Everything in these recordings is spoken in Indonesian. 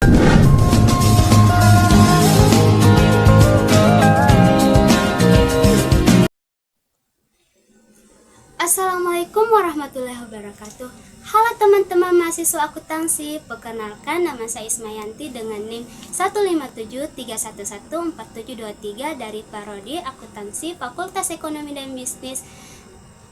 Assalamualaikum warahmatullahi wabarakatuh. Halo teman-teman mahasiswa akuntansi, perkenalkan nama saya Ismayanti dengan NIM 157311473 dari Prodi Akuntansi Fakultas Ekonomi dan Bisnis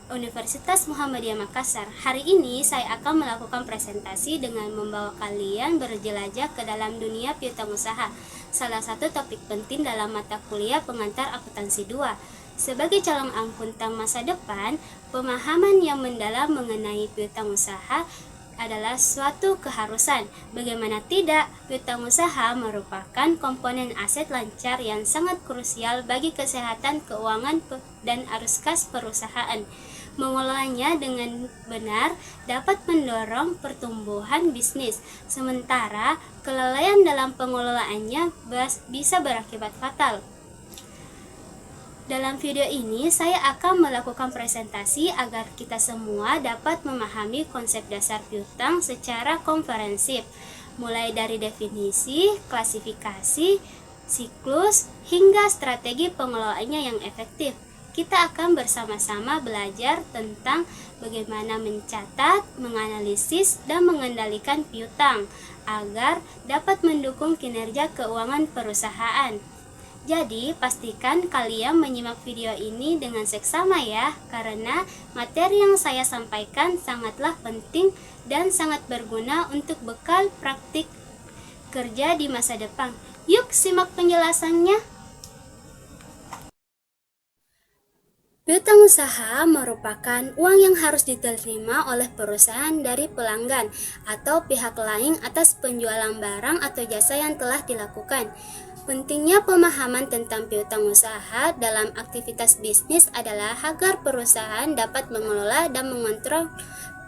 Universitas Muhammadiyah Makassar. Hari ini saya akan melakukan presentasi dengan membawa kalian berjelajah ke dalam dunia piutang usaha, salah satu topik penting dalam mata kuliah pengantar akuntansi 2. Sebagai calon akuntan masa depan, pemahaman yang mendalam mengenai piutang usaha adalah suatu keharusan. Bagaimana tidak, piutang usaha merupakan komponen aset lancar yang sangat krusial bagi kesehatan keuangan dan arus kas perusahaan. Mengelolanya dengan benar dapat mendorong pertumbuhan bisnis, sementara kelalaian dalam pengelolaannya bisa berakibat fatal. Dalam video ini, saya akan melakukan presentasi agar kita semua dapat memahami konsep dasar piutang secara komprehensif, mulai dari definisi, klasifikasi, siklus, hingga strategi pengelolaannya yang efektif. Kita akan bersama-sama belajar tentang bagaimana mencatat, menganalisis, dan mengendalikan piutang agar dapat mendukung kinerja keuangan perusahaan. Jadi, pastikan kalian menyimak video ini dengan seksama ya, karena materi yang saya sampaikan sangatlah penting dan sangat berguna untuk bekal praktik kerja di masa depan. Yuk simak penjelasannya. Piutang usaha merupakan uang yang harus diterima oleh perusahaan dari pelanggan atau pihak lain atas penjualan barang atau jasa yang telah dilakukan. Pentingnya pemahaman tentang piutang usaha dalam aktivitas bisnis adalah agar perusahaan dapat mengelola dan mengontrol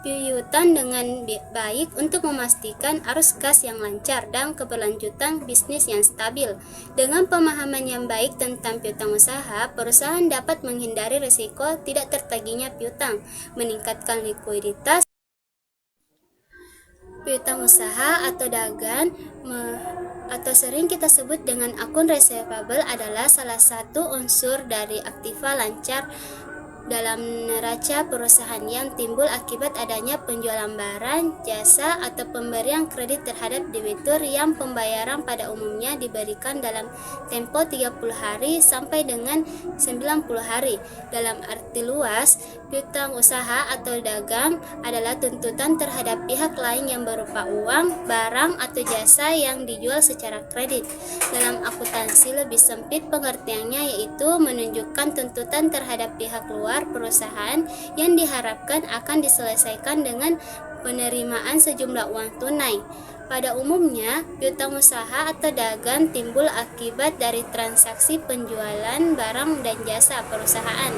piutang dengan baik untuk memastikan arus kas yang lancar dan keberlanjutan bisnis yang stabil. Dengan pemahaman yang baik tentang piutang usaha, perusahaan dapat menghindari risiko tidak tertagihnya piutang, meningkatkan likuiditas. Piutang usaha atau dagang atau sering kita sebut dengan akun receivable adalah salah satu unsur dari aktiva lancar dalam neraca perusahaan yang timbul akibat adanya penjualan barang, jasa, atau pemberian kredit terhadap debitur yang pembayaran pada umumnya diberikan dalam tempo 30 hari sampai dengan 90 hari. Dalam arti luas, piutang usaha atau dagang adalah tuntutan terhadap pihak lain yang berupa uang, barang, atau jasa yang dijual secara kredit. Dalam akuntansi lebih sempit pengertiannya yaitu menunjukkan tuntutan terhadap pihak luar perusahaan yang diharapkan akan diselesaikan dengan penerimaan sejumlah uang tunai. Pada umumnya, piutang usaha atau dagang timbul akibat dari transaksi penjualan barang dan jasa perusahaan,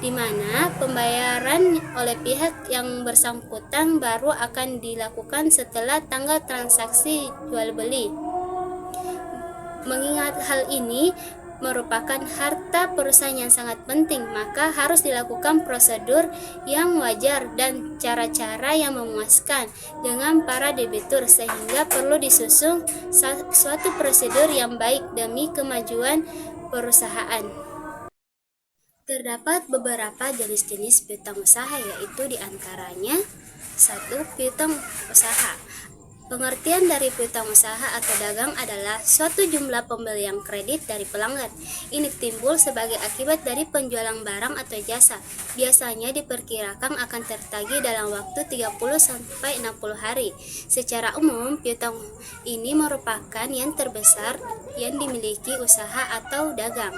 di mana pembayaran oleh pihak yang bersangkutan baru akan dilakukan setelah tanggal transaksi jual beli. Mengingat hal ini merupakan harta perusahaan yang sangat penting, maka harus dilakukan prosedur yang wajar dan cara-cara yang memuaskan dengan para debitur, sehingga perlu disusun suatu prosedur yang baik demi kemajuan perusahaan. Terdapat beberapa jenis-jenis piutang usaha, yaitu diantaranya 1. Piutang usaha. Pengertian dari piutang usaha atau dagang adalah suatu jumlah pembelian kredit dari pelanggan. Ini timbul sebagai akibat dari penjualan barang atau jasa. Biasanya diperkirakan akan tertagih dalam waktu 30-60 hari. Secara umum, piutang ini merupakan yang terbesar yang dimiliki usaha atau dagang.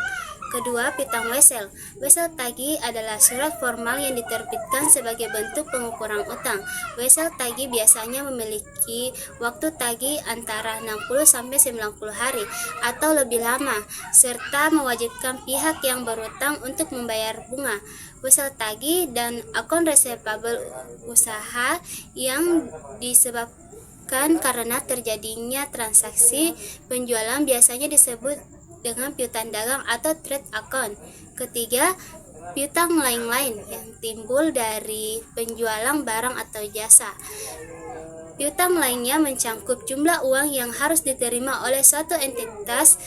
Kedua, piutang wesel. Wesel tagih adalah surat formal yang diterbitkan sebagai bentuk pengukuran utang. Wesel tagih biasanya memiliki waktu tagih antara 60-90 hari atau lebih lama, serta mewajibkan pihak yang berutang untuk membayar bunga. Wesel tagih dan akun receivable usaha yang disebabkan karena terjadinya transaksi penjualan biasanya disebut dengan piutang dagang atau trade account. Ketiga, piutang lain-lain yang timbul dari penjualan barang atau jasa. Piutang lainnya mencangkup jumlah uang yang harus diterima oleh suatu entitas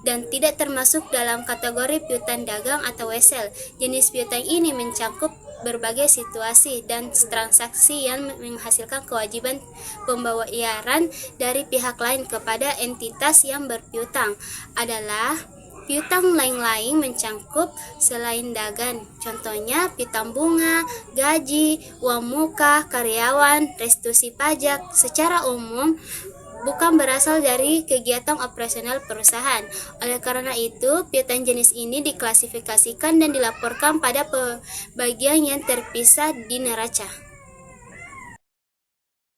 dan tidak termasuk dalam kategori piutang dagang atau wesel. Jenis piutang ini mencangkup berbagai situasi dan transaksi yang menghasilkan kewajiban pembayaran dari pihak lain kepada entitas yang berpiutang. Adalah piutang lain-lain mencangkup selain dagang, contohnya piutang bunga, gaji, uang muka, karyawan, restitusi pajak. Secara umum bukan berasal dari kegiatan operasional perusahaan. Oleh karena itu, piutang jenis ini diklasifikasikan dan dilaporkan pada bagian yang terpisah di neraca.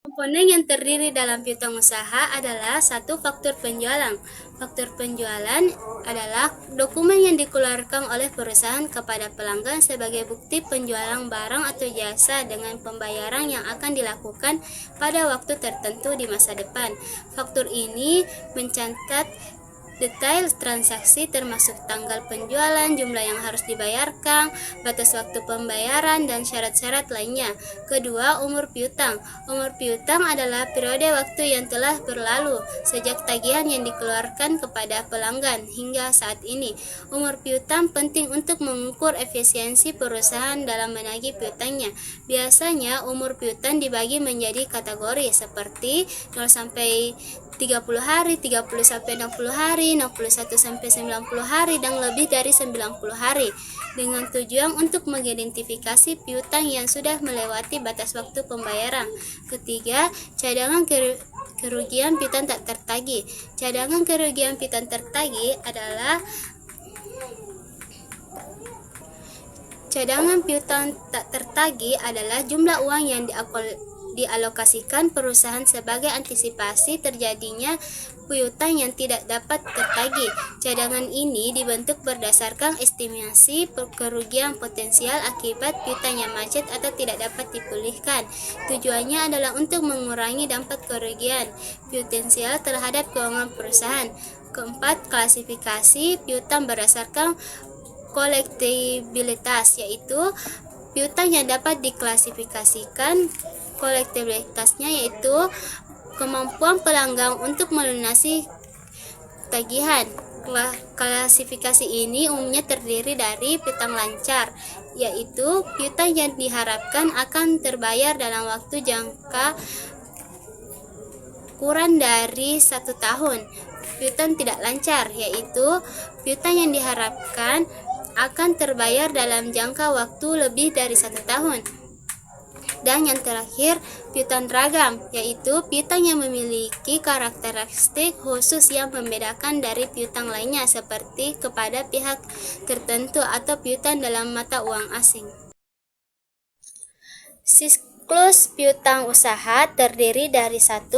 Komponen yang terdiri dalam piutang usaha adalah satu, faktur penjualan. Faktur penjualan adalah dokumen yang dikeluarkan oleh perusahaan kepada pelanggan sebagai bukti penjualan barang atau jasa dengan pembayaran yang akan dilakukan pada waktu tertentu di masa depan. Faktur ini mencatat detail transaksi termasuk tanggal penjualan, jumlah yang harus dibayarkan, batas waktu pembayaran, dan syarat-syarat lainnya. Kedua, umur piutang. Umur piutang adalah periode waktu yang telah berlalu sejak tagihan yang dikeluarkan kepada pelanggan hingga saat ini. Umur piutang penting untuk mengukur efisiensi perusahaan dalam menagih piutangnya. Biasanya umur piutang dibagi menjadi kategori seperti 0 sampai 30 hari, 30 sampai 60 hari, 61 sampai 90 hari, dan lebih dari 90 hari, dengan tujuan untuk mengidentifikasi piutang yang sudah melewati batas waktu pembayaran. Ketiga, cadangan kerugian piutang tak tertagih. Cadangan kerugian piutang tertagih adalah cadangan piutang tak tertagih adalah jumlah uang yang dialokasikan perusahaan sebagai antisipasi terjadinya piutang yang tidak dapat tertagih. Cadangan ini dibentuk berdasarkan estimasi kerugian potensial akibat piutang yang macet atau tidak dapat dipulihkan. Tujuannya adalah untuk mengurangi dampak kerugian potensial terhadap keuangan perusahaan. Keempat, klasifikasi piutang berdasarkan kolektibilitas, yaitu piutang yang dapat diklasifikasikan kolektibilitasnya yaitu kemampuan pelanggan untuk melunasi tagihan. Klasifikasi ini umumnya terdiri dari piutang lancar, yaitu piutang yang diharapkan akan terbayar dalam waktu jangka kurang dari 1 tahun. Piutang tidak lancar, yaitu piutang yang diharapkan akan terbayar dalam jangka waktu lebih dari 1 tahun. Dan yang terakhir, piutang ragam, yaitu piutang yang memiliki karakteristik khusus yang membedakan dari piutang lainnya, seperti kepada pihak tertentu atau piutang dalam mata uang asing. Siklus piutang usaha terdiri dari 1.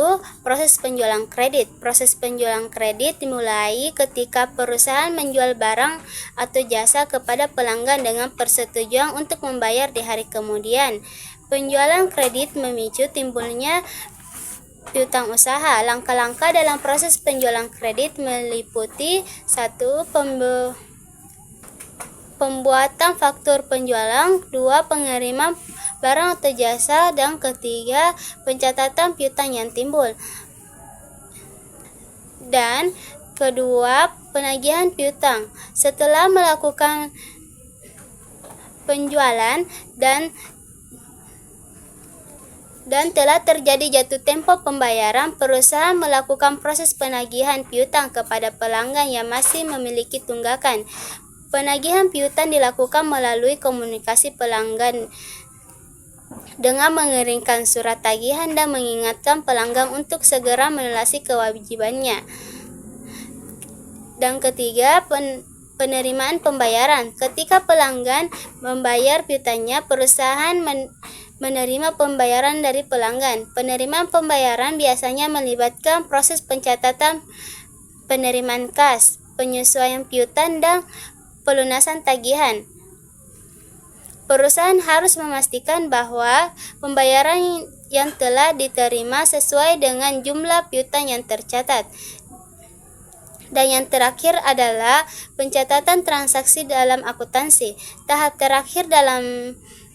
Proses penjualan kredit. Proses penjualan kredit dimulai ketika perusahaan menjual barang atau jasa kepada pelanggan dengan persetujuan untuk membayar di hari kemudian. Penjualan kredit memicu timbulnya piutang usaha. Langkah-langkah dalam proses penjualan kredit meliputi 1. Pembuatan faktur penjualan, 2. Pengiriman barang atau jasa, dan ketiga, pencatatan piutang yang timbul. Dan kedua, penagihan piutang. Setelah melakukan penjualan dan telah terjadi jatuh tempo pembayaran, perusahaan melakukan proses penagihan piutang kepada pelanggan yang masih memiliki tunggakan. Penagihan piutang dilakukan melalui komunikasi pelanggan dengan mengirimkan surat tagihan dan mengingatkan pelanggan untuk segera melunasi kewajibannya. Dan ketiga, penerimaan pembayaran. Ketika pelanggan membayar piutangnya, perusahaan menerima pembayaran dari pelanggan. Penerimaan pembayaran biasanya melibatkan proses pencatatan penerimaan kas, penyesuaian piutang, dan pelunasan tagihan. Perusahaan harus memastikan bahwa pembayaran yang telah diterima sesuai dengan jumlah piutang yang tercatat. Dan yang terakhir adalah pencatatan transaksi dalam akuntansi. Tahap terakhir dalam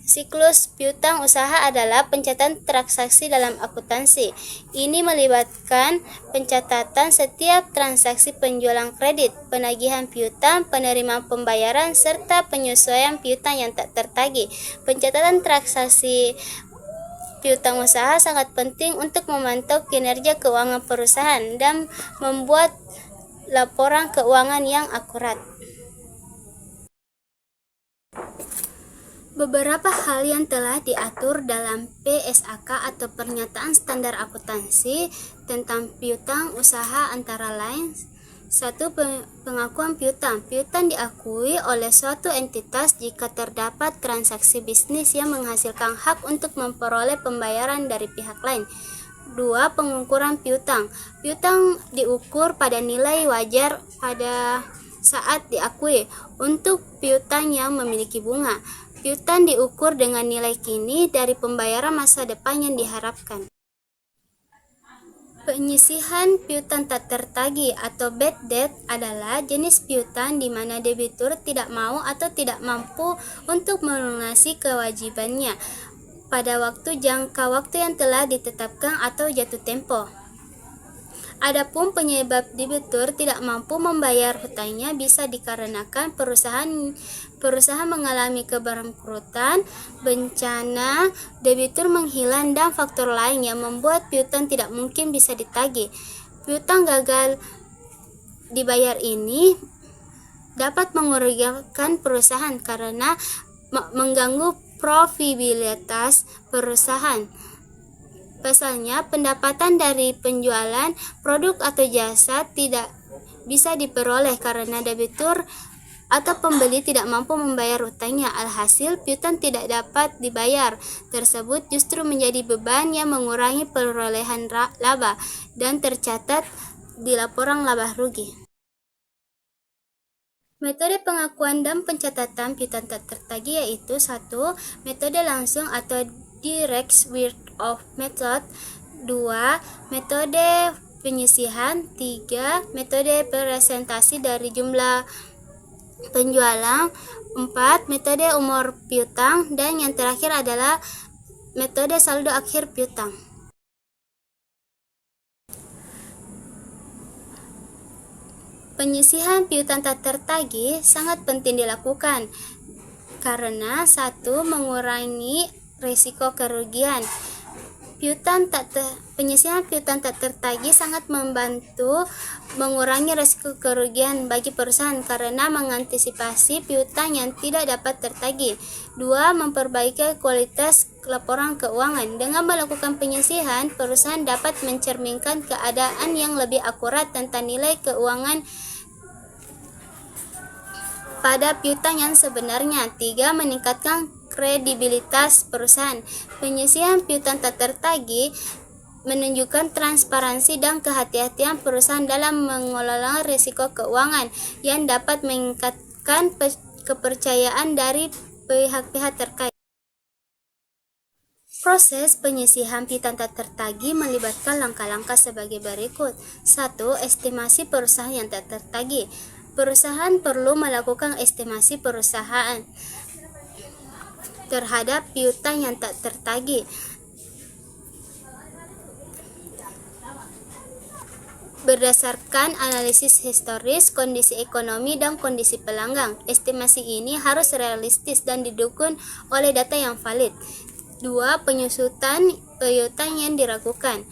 Siklus piutang usaha adalah pencatatan transaksi dalam akuntansi. Ini melibatkan pencatatan setiap transaksi penjualan kredit, penagihan piutang, penerimaan pembayaran, serta penyesuaian piutang yang tak tertagih. Pencatatan transaksi piutang usaha sangat penting untuk memantau kinerja keuangan perusahaan dan membuat laporan keuangan yang akurat. Beberapa hal yang telah diatur dalam PSAK atau Pernyataan Standar Akuntansi tentang piutang usaha antara lain: 1. Pengakuan piutang. Piutang diakui oleh suatu entitas jika terdapat transaksi bisnis yang menghasilkan hak untuk memperoleh pembayaran dari pihak lain. 2. Pengukuran piutang. Piutang diukur pada nilai wajar pada saat diakui. Untuk piutang yang memiliki bunga, piutang diukur dengan nilai kini dari pembayaran masa depan yang diharapkan. Penyisihan piutang tak tertagih atau bad debt adalah jenis piutang di mana debitur tidak mau atau tidak mampu untuk melunasi kewajibannya pada jangka waktu yang telah ditetapkan atau jatuh tempo. Adapun penyebab debitur tidak mampu membayar hutangnya bisa dikarenakan perusahaan mengalami kebangkrutan, bencana, debitur menghilang, dan faktor lain yang membuat piutang tidak mungkin bisa ditagih. Piutang gagal dibayar ini dapat merugikan perusahaan karena mengganggu profitabilitas perusahaan. Pasalnya, pendapatan dari penjualan produk atau jasa tidak bisa diperoleh karena debitur atau pembeli tidak mampu membayar hutangnya. Alhasil, piutang tidak dapat dibayar tersebut justru menjadi beban yang mengurangi perolehan laba dan tercatat di laporan laba rugi. Metode pengakuan dan pencatatan piutang tak tertagih yaitu: 1. Metode langsung atau direct write off method. 2. Metode penyisihan. 3. Metode presentasi dari jumlah penjualan. 4. Metode umur piutang. Dan yang terakhir adalah metode saldo akhir piutang. Penyisihan piutang tak tertagih sangat penting dilakukan karena 1. Mengurangi risiko kerugian. Penyisihan piutang tak tertagih sangat membantu mengurangi risiko kerugian bagi perusahaan karena mengantisipasi piutang yang tidak dapat tertagih. 2. Memperbaiki kualitas laporan keuangan. Dengan melakukan penyisihan, perusahaan dapat mencerminkan keadaan yang lebih akurat tentang nilai keuangan pada piutang yang sebenarnya. 3. Meningkatkan kredibilitas perusahaan. Penyisihan piutang tak tertagih menunjukkan transparansi dan kehati-hatian perusahaan dalam mengelola risiko keuangan yang dapat meningkatkan kepercayaan dari pihak-pihak terkait. Proses penyisihan piutang tak tertagih melibatkan langkah-langkah sebagai berikut. 1. Estimasi perusahaan yang tak tertagih. Perusahaan perlu melakukan estimasi perusahaan terhadap piutang yang tak tertagih berdasarkan analisis historis, kondisi ekonomi, dan kondisi pelanggan. Estimasi ini harus realistis dan didukung oleh data yang valid. 2. Penyusutan piutang yang diragukan.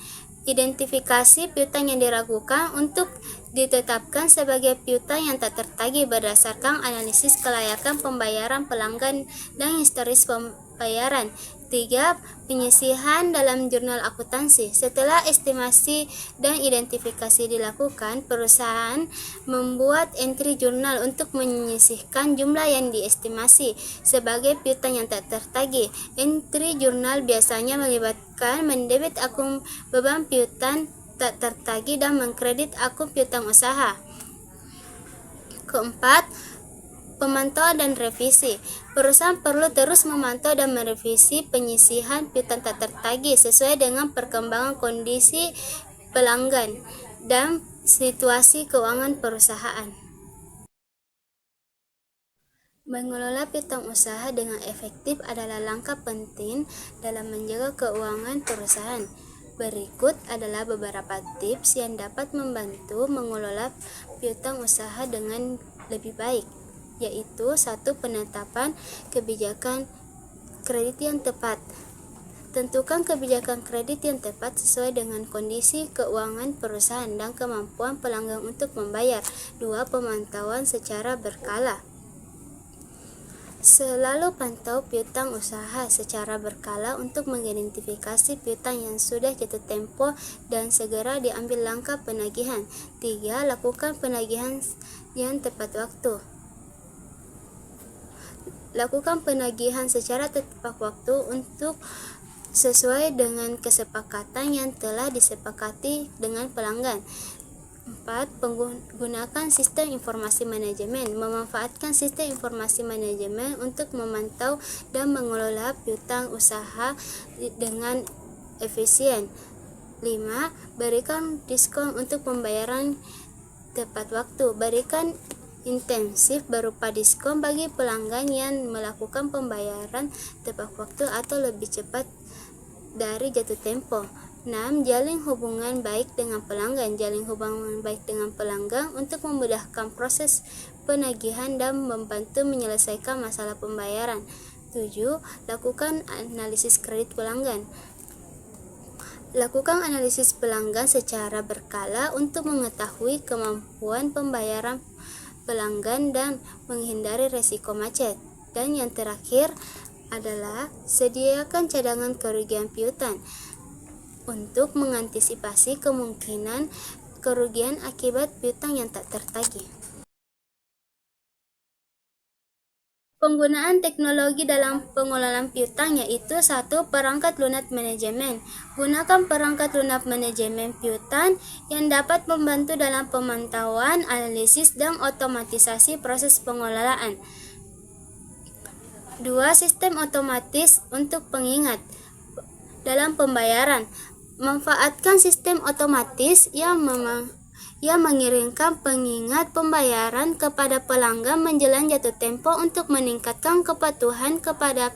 Identifikasi piutang yang diragukan untuk ditetapkan sebagai piutang yang tak tertagih berdasarkan analisis kelayakan pembayaran pelanggan dan historis pembayaran. 3. Penyisihan dalam jurnal akuntansi. Setelah estimasi dan identifikasi dilakukan, perusahaan membuat entry jurnal untuk menyisihkan jumlah yang diestimasi sebagai piutang yang tak tertagih. Entry jurnal biasanya melibatkan mendebit akun beban piutang tak tertagih dan mengkredit akun piutang usaha. Keempat, pemantauan dan revisi. Perusahaan perlu terus memantau dan merevisi penyisihan piutang tak tertagih sesuai dengan perkembangan kondisi pelanggan dan situasi keuangan perusahaan. Mengelola piutang usaha dengan efektif adalah langkah penting dalam menjaga keuangan perusahaan. Berikut adalah beberapa tips yang dapat membantu mengelola piutang usaha dengan lebih baik, yaitu 1. Penetapan kebijakan kredit yang tepat. Tentukan kebijakan kredit yang tepat sesuai dengan kondisi keuangan perusahaan dan kemampuan pelanggan untuk membayar. 2. Pemantauan secara berkala. Selalu pantau piutang usaha secara berkala untuk mengidentifikasi piutang yang sudah jatuh tempo dan segera diambil langkah penagihan. 3. Lakukan penagihan yang tepat waktu. Lakukan penagihan secara tepat waktu untuk sesuai dengan kesepakatan yang telah disepakati dengan pelanggan. 4. Gunakan sistem informasi manajemen. Memanfaatkan sistem informasi manajemen untuk memantau dan mengelola piutang usaha dengan efisien. 5. Berikan diskon untuk pembayaran tepat waktu. Berikan intensif berupa diskon bagi pelanggan yang melakukan pembayaran tepat waktu atau lebih cepat dari jatuh tempo. 6. Jalin hubungan baik dengan pelanggan. Jalin hubungan baik dengan pelanggan untuk memudahkan proses penagihan dan membantu menyelesaikan masalah pembayaran. 7. Lakukan analisis kredit pelanggan. Lakukan analisis pelanggan secara berkala untuk mengetahui kemampuan pembayaran pelanggan dan menghindari resiko macet. Dan yang terakhir adalah sediakan cadangan kerugian piutang untuk mengantisipasi kemungkinan kerugian akibat piutang yang tak tertagih. Penggunaan teknologi dalam pengelolaan piutang yaitu 1. Perangkat lunak manajemen. Gunakan perangkat lunak manajemen piutang yang dapat membantu dalam pemantauan, analisis, dan otomatisasi proses pengelolaan. 2. Sistem otomatis untuk pengingat dalam pembayaran. Manfaatkan sistem otomatis yang mengirimkan pengingat pembayaran kepada pelanggan menjelang jatuh tempo untuk meningkatkan kepatuhan kepada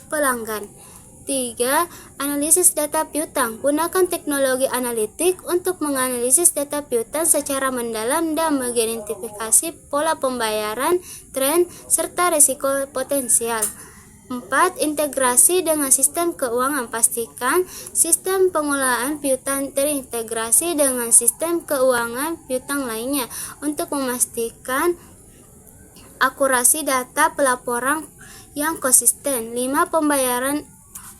pelanggan. 3. Analisis data piutang. Gunakan teknologi analitik untuk menganalisis data piutang secara mendalam dan mengidentifikasi pola pembayaran, tren, serta risiko potensial. 4. Integrasi dengan sistem keuangan. Pastikan sistem pengelolaan piutang terintegrasi dengan sistem keuangan piutang lainnya untuk memastikan akurasi data pelaporan yang konsisten. 5. Pembayaran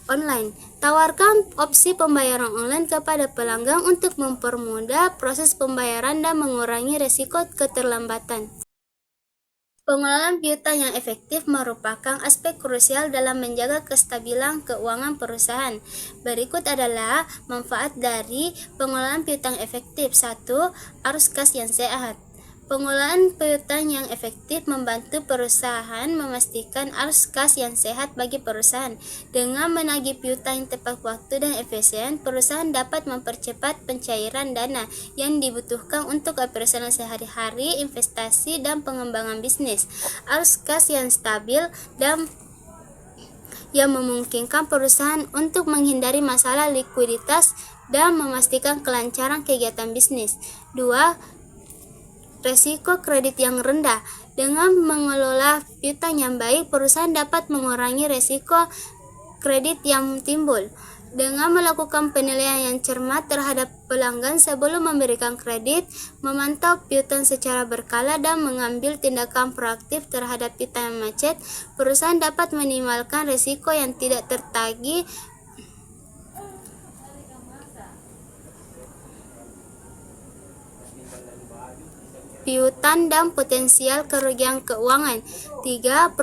online. Tawarkan opsi pembayaran online kepada pelanggan untuk mempermudah proses pembayaran dan mengurangi risiko keterlambatan. Pengelolaan piutang yang efektif merupakan aspek krusial dalam menjaga kestabilan keuangan perusahaan. Berikut adalah manfaat dari pengelolaan piutang efektif. 1. Arus kas yang sehat. Pengelolaan piutang yang efektif membantu perusahaan memastikan arus kas yang sehat bagi perusahaan. Dengan menagih piutang yang tepat waktu dan efisien, perusahaan dapat mempercepat pencairan dana yang dibutuhkan untuk operasional sehari-hari, investasi, dan pengembangan bisnis. Arus kas yang stabil dan yang memungkinkan perusahaan untuk menghindari masalah likuiditas dan memastikan kelancaran kegiatan bisnis. 2. Resiko kredit yang rendah. Dengan mengelola piutang yang baik, perusahaan dapat mengurangi resiko kredit yang timbul. Dengan melakukan penilaian yang cermat terhadap pelanggan sebelum memberikan kredit, memantau piutang secara berkala, dan mengambil tindakan proaktif terhadap piutang yang macet, perusahaan dapat meminimalkan resiko yang tidak tertagih piutang dan potensial kerugian keuangan. 3.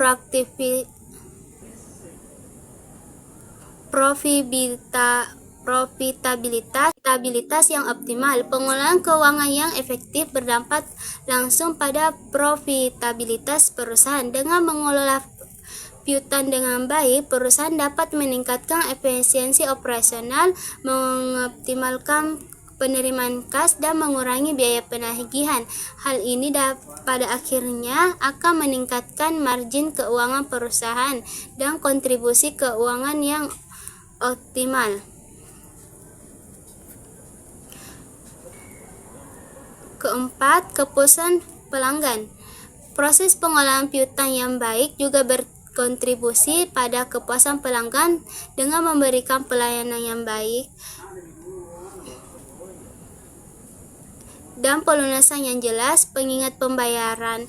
Profitabilitas yang optimal. Pengelolaan keuangan yang efektif berdampak langsung pada profitabilitas perusahaan. Dengan mengelola piutang dengan baik, perusahaan dapat meningkatkan efisiensi operasional, mengoptimalkan penerimaan kas dan mengurangi biaya penagihan. Hal ini pada akhirnya akan meningkatkan margin keuangan perusahaan dan kontribusi keuangan yang optimal. Keempat, kepuasan pelanggan. Proses pengolahan piutang yang baik juga berkontribusi pada kepuasan pelanggan dengan memberikan pelayanan yang baik dan pelunasan yang jelas, pengingat pembayaran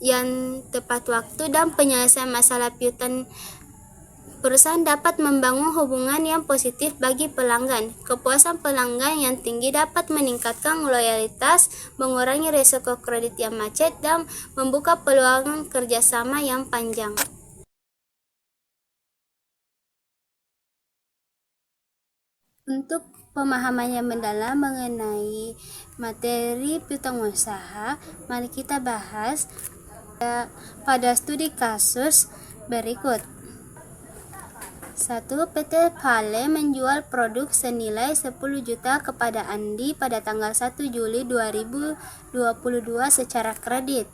yang tepat waktu, dan penyelesaian masalah piutang. Perusahaan dapat membangun hubungan yang positif bagi pelanggan. Kepuasan pelanggan yang tinggi dapat meningkatkan loyalitas, mengurangi risiko kredit yang macet, dan membuka peluang kerjasama yang panjang. Untuk pemahaman yang mendalam mengenai materi piutang usaha, mari kita bahas pada studi kasus berikut. 1. PT Vale menjual produk senilai 10 juta kepada Andi pada tanggal 1 Juli 2022 secara kredit.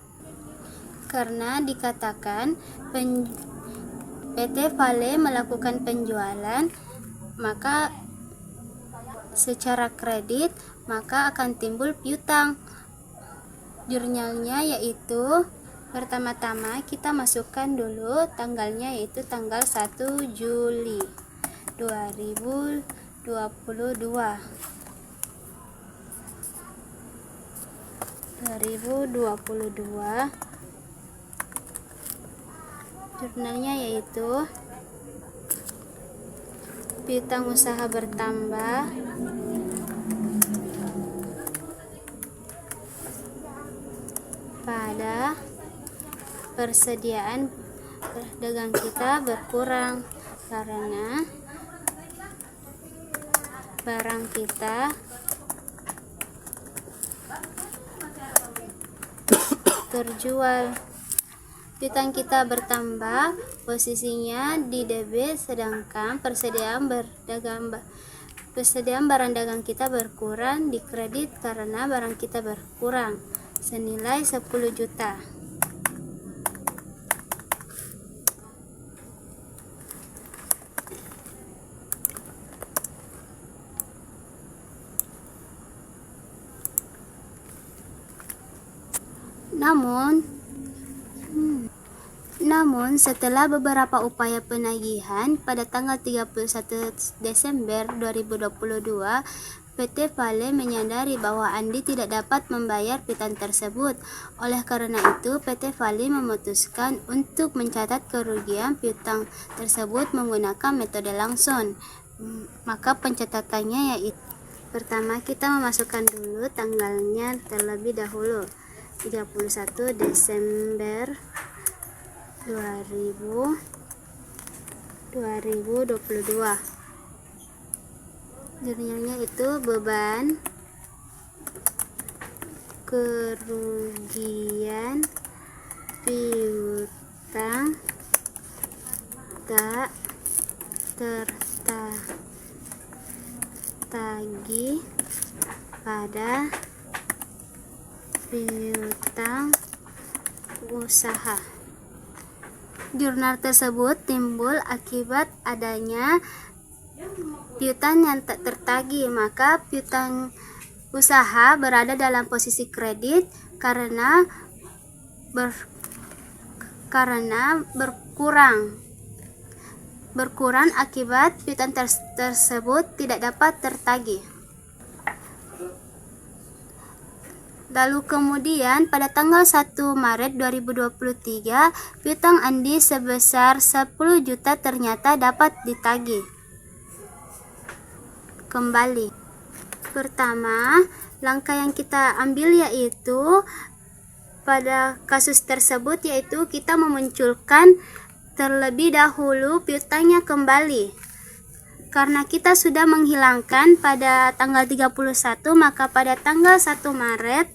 Karena dikatakan PT Vale melakukan penjualan maka secara kredit, maka akan timbul piutang. Jurnalnya yaitu, pertama-tama kita masukkan dulu tanggalnya, yaitu tanggal 1 Juli 2022. Jurnalnya yaitu piutang usaha bertambah pada persediaan dagang kita berkurang karena barang kita terjual. Piutang kita bertambah, posisinya di debit, sedangkan persediaan barang dagang kita berkurang di kredit karena barang kita berkurang senilai 10 juta. Namun setelah beberapa upaya penagihan, pada tanggal 31 Desember 2022, PT Vale menyadari bahwa Andi tidak dapat membayar piutang tersebut. Oleh karena itu, PT Vale memutuskan untuk mencatat kerugian piutang tersebut menggunakan metode langsung. Maka pencatatannya yaitu, pertama kita memasukkan dulu tanggalnya terlebih dahulu, 31 Desember 2022. Jurnalnya itu beban kerugian piutang tak tertagih pada piutang usaha. Jurnal tersebut timbul akibat adanya piutang yang tak tertagih, maka piutang usaha berada dalam posisi kredit karena berkurang akibat piutang tersebut tidak dapat tertagih. Lalu kemudian pada tanggal 1 Maret 2023, piutang Andi sebesar 10 juta ternyata dapat ditagih kembali. Pertama, langkah yang kita ambil yaitu pada kasus tersebut yaitu kita memunculkan terlebih dahulu piutangnya kembali. Karena kita sudah menghilangkan pada tanggal 31, maka pada tanggal 1 Maret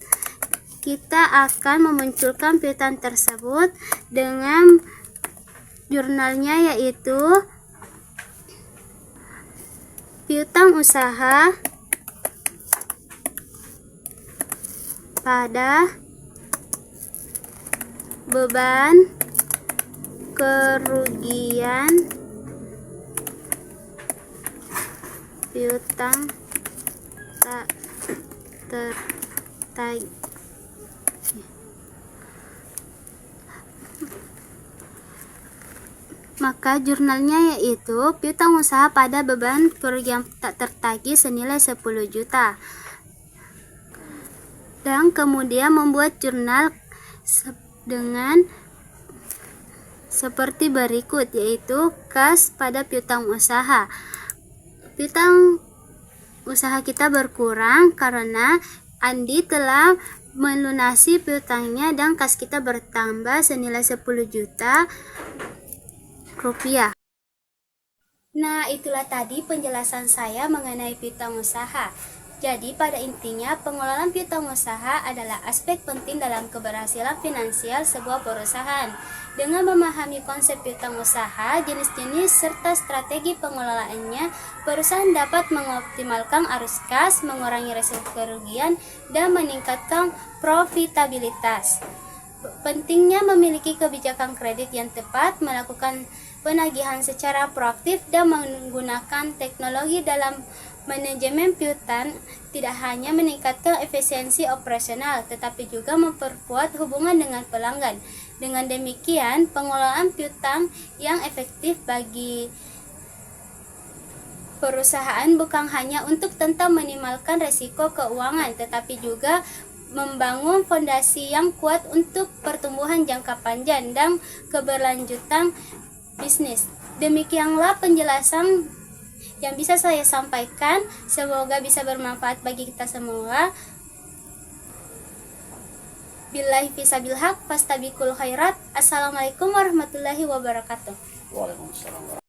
kita akan memunculkan piutang tersebut dengan jurnalnya yaitu piutang usaha pada beban kerugian piutang tak tertagih. Maka jurnalnya yaitu piutang usaha pada beban kerugian tak tertagih senilai 10 juta. Dan kemudian membuat jurnal dengan seperti berikut, yaitu kas pada piutang usaha. Piutang usaha kita berkurang karena Andi telah melunasi piutangnya dan kas kita bertambah senilai 10 juta rupiah. Nah, itulah tadi penjelasan saya mengenai piutang usaha. Jadi, pada intinya, pengelolaan piutang usaha adalah aspek penting dalam keberhasilan finansial sebuah perusahaan. Dengan memahami konsep piutang usaha, jenis-jenis serta strategi pengelolaannya, perusahaan dapat mengoptimalkan arus kas, mengurangi risiko kerugian, dan meningkatkan profitabilitas. Pentingnya memiliki kebijakan kredit yang tepat, melakukan penagihan secara proaktif, dan menggunakan teknologi dalam manajemen piutang tidak hanya meningkatkan efisiensi operasional, tetapi juga memperkuat hubungan dengan pelanggan. Dengan demikian, pengelolaan piutang yang efektif bagi perusahaan bukan hanya untuk tentang meminimalkan risiko keuangan, tetapi juga membangun fondasi yang kuat untuk pertumbuhan jangka panjang dan keberlanjutan bisnis. Demikianlah penjelasan yang bisa saya sampaikan. Semoga bisa bermanfaat bagi kita semua. Billahi fisabil haq fastabiqul khairat. Assalamualaikum warahmatullahi wabarakatuh. Waalaikumsalam.